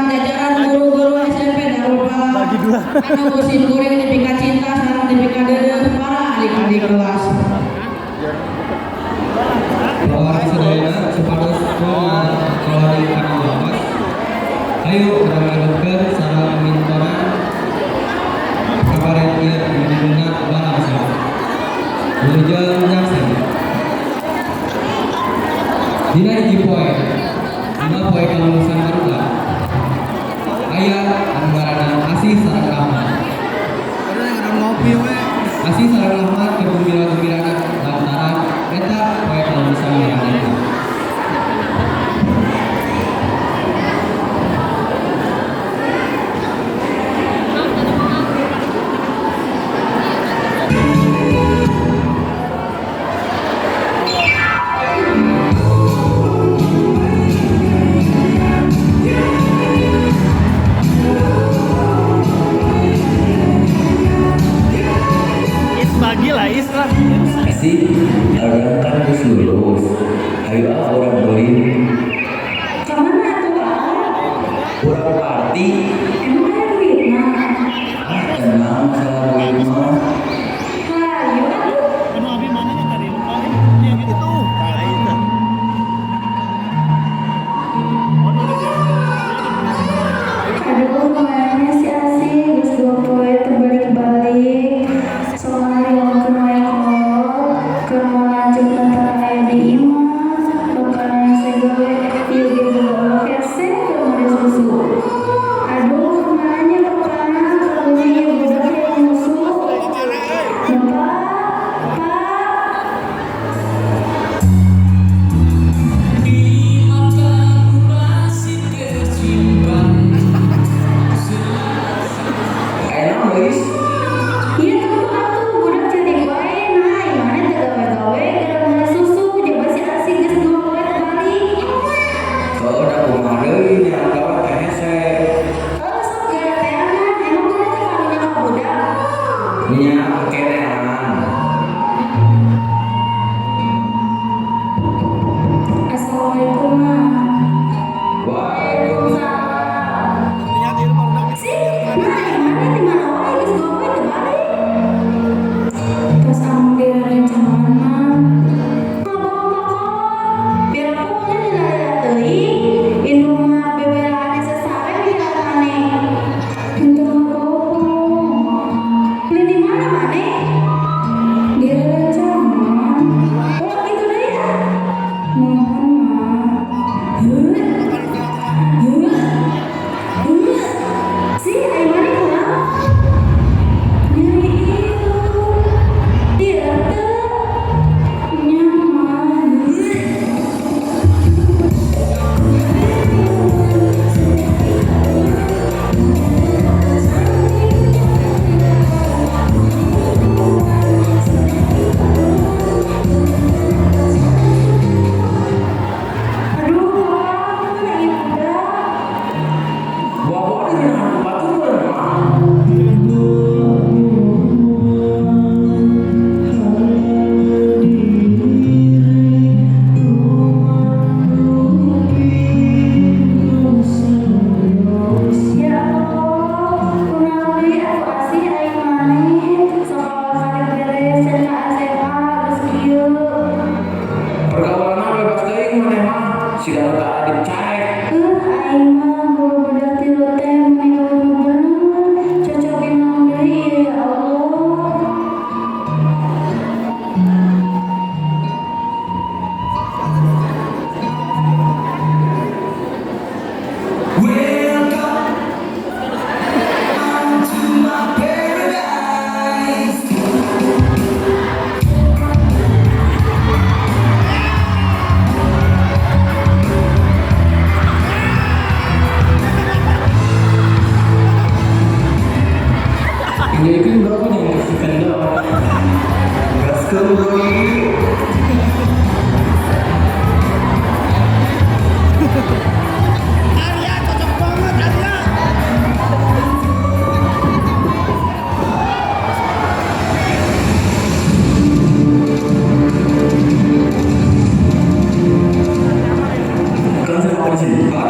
jajaran guru-guru SMP Darupa. Anu usin kuring dipika cinta sareng dipika deuleu para adik-adik kelas. Bahwa sedayana supados kolori kana lawas. Ayo urang ngadepkeun sareng mintona kabaret ieu didina balangsa. Wilujeng nyangsang. Dina hiji poe. Dina poe kalulusan baruga. Aya anu ngaranna Asih sareng Rahmat. Asih sareng Rahmat keur gembira-gembirana lantaran eta poe kalulusan baruga. Asih, orang kan harus lulus. Ayo orang beli. Kemana tuh Pak? Orang party. Emang ada duit mah? Tenang sama duit mah. Hayu atuh. Aduh, kemana si Asih? Geus dua poe terbalik-balik. Soalnya yang keur mau lanjut tentang aya di imah. Bukan segawe ieu ge bawa kese keur made susu. Aduh, kemana Bapak? Kalau ieu budak yang musuh. Bapak, Enak guys. iya tuh atuh budak cantik wae nah imane teu gawe-gawe keur made susu jeung si Asih geus dua poe terbalik. Kalau udah kumaha deui nya gawat teh hese. Oh, sok gara teh aman, emang budak teh karunya ka budak. Nya kenean. Assalamualaikum mah. Waalaikumsalam. Sih, nah imane di mana wae geus dua poe terbalik. Terus anu direncangan mah biar aku nya dilalila teuing indung mah bebelaane sasare biar maneh. Henteu ngomong. Beli di mana maneh? Direncangan. Oh gitu deh ya. Mohon mah. Si aya maneh kumaha? Nyeri ieu. Ieu teh nyaman. Aduh, Pak, lagi budak. Bawa deui anu baturan mah. Ya Allah, kunaon deui atuh Asih aing maneh. Sok kali beres cenah SMA geus kieu. Pergaulan bebas teuing maneh mah. Siga teu adit caek. Aing mah bulu budak tilu teh meni gawe nu bener. Cocokin naon deui ieu ya Allah. Welcome to my paradise. Ini kan berapa nih yang kasih kendal? Gaskeun bro. Kan saya mau di sini, Pak.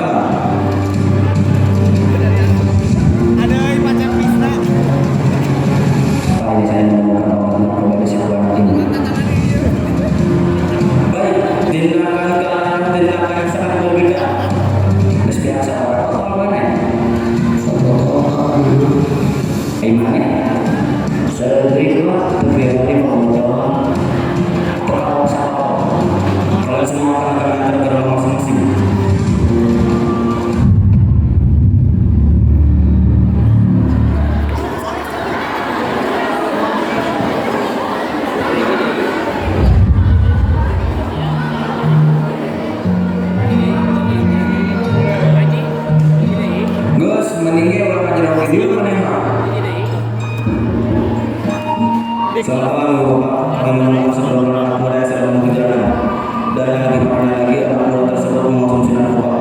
Selamat malam Bapak, kami mengucapkan seluruh anak muda yang sedang mengerjakan dan yang lebih parahnya lagi anak muda tersebut mengonsumsi narkoba.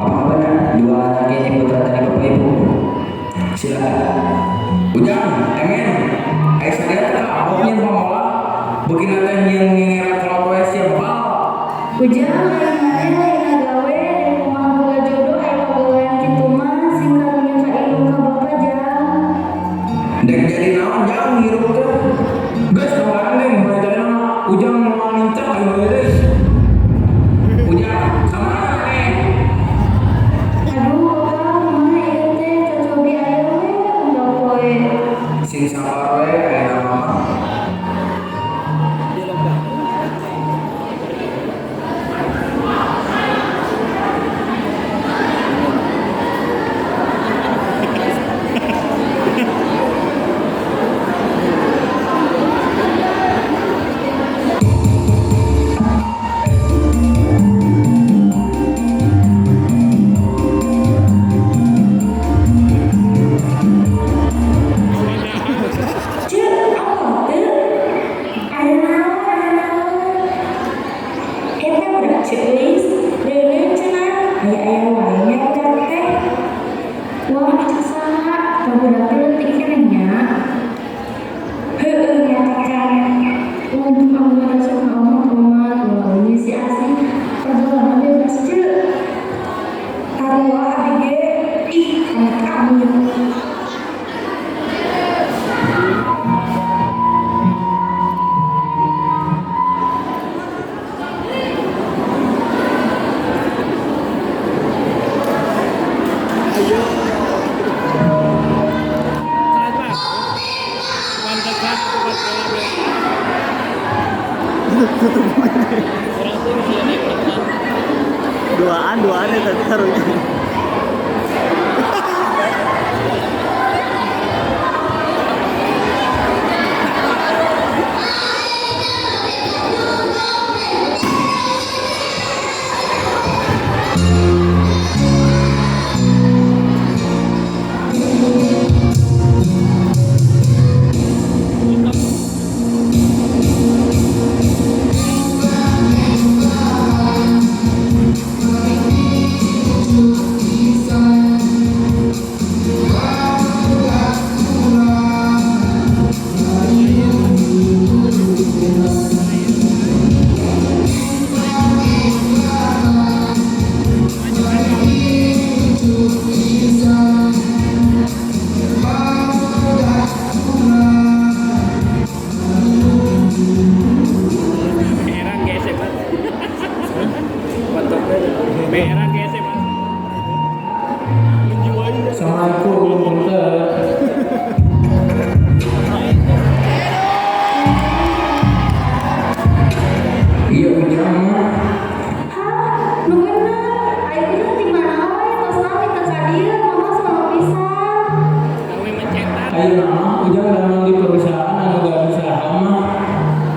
Apa kabarnya? Dua anak ini putra dari Bapak Ibu. Silakan. Ujang, Emen, ayo saya tak aboknya pamalah. Begini teh yang ngerat kalau siap Bapak. Ujang lain gawe kumaha boga jodoh aya pagawean kitu mah sing karunya ka ieu ka Bapak Jang. Dek jadi naon jang hirup teh. Geus kawaran deh belajarna Ujang mau lincah ayo deui. Ujang sama neng. Aduh Bapak kumaha ieu teh cocobi aya we udah poe. Sing sabar we aya mama. Cek apa teh? Aya naon? Eta budak ceuis, reuleuh cenah aya wae nya budak teh. Wah, saha? Ka budak teh leutik keneh nya. Heueuh nya kan. Untung Allah Rasul Muhammad melalui si Asih perjalanan bebas ceu. Taruh abdi ge ih anak kamu. Duaan itu taruhnya. Assalamualaikum Punten. Iya Ujang mah. Hah? Nu bener? Aya Ujang di mana we? Tos nami teh ka dieu, mama sama pisan. Ayo nama Ujang dalam di perusahaan anu gaduh saham mah.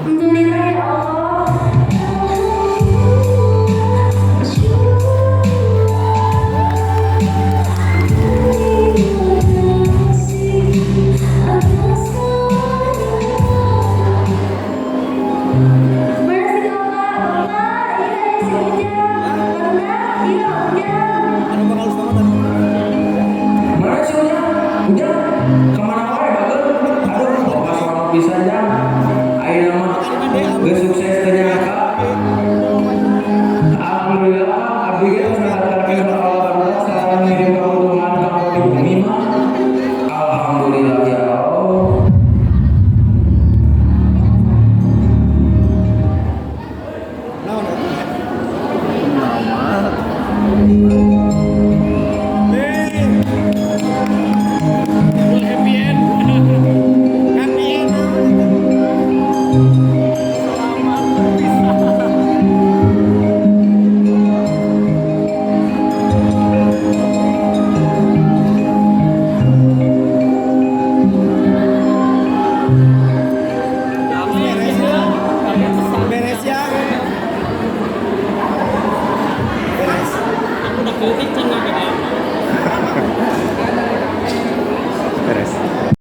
Alhamdulillah ya Allah. Mana si kakak? Kakak, iya si Ujang. Kakak, iya Ujang. Mana sih Ujang? Ujang kemana wae bageul? Aduh, boga sono pisan Jang. Ayeuna mah geus sukses teh nyangka. Alhamdulillah abdi ge geus mendapatkan Allah sareng ngirim keuntungan ka di bumi mah. Alhamdulillah ya Allah. Beres ya. Beres.